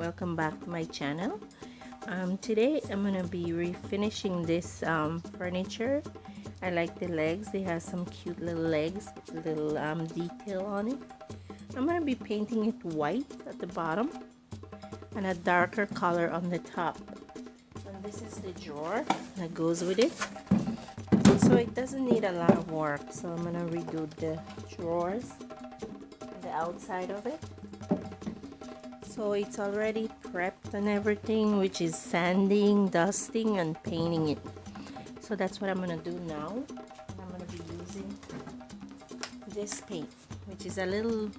welcome back to my channel. Today I'm gonna be refinishing this furniture. I like the legs. They have some cute little legs, little detail on it. I'm gonna be painting it white at the bottom and a darker color on the top. And this is the drawer that goes with it, so it doesn't need a lot of work. So I'm gonna redo the drawers and the outside of it. So it's already prepped and everything, which is sanding, dusting, and painting it. So that's what I'm gonna do now. And I'm gonna be using this paint, which is a little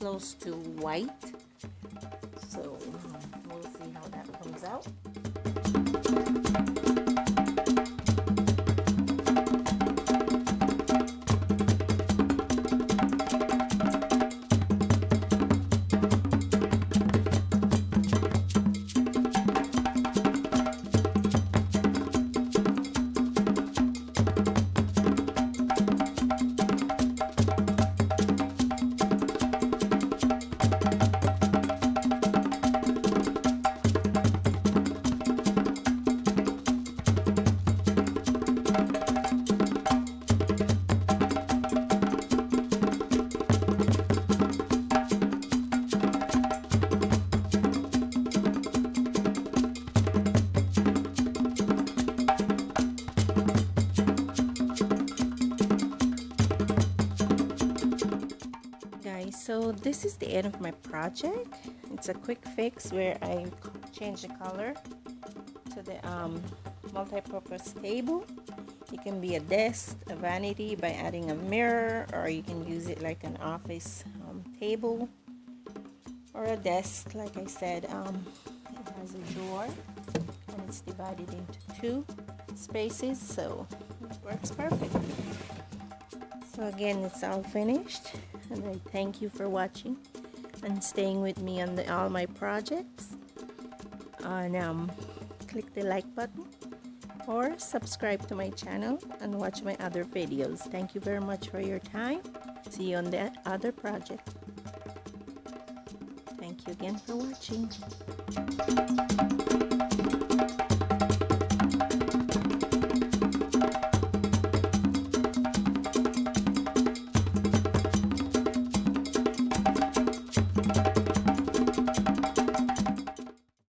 close to white. So we'll see how that comes out. So this is the end of my project. It's a quick fix where I change the color to the multi-purpose table. It can be a desk, a vanity by adding a mirror, or you can use it like an office table or a desk. Like I said, it has a drawer and it's divided into two spaces, so it works perfect. So again, it's all finished, and I thank you for watching and staying with me on all my projects. And click the like button or subscribe to my channel and watch my other videos. Thank you very much for your time. See you on that other project. Thank you again for watching.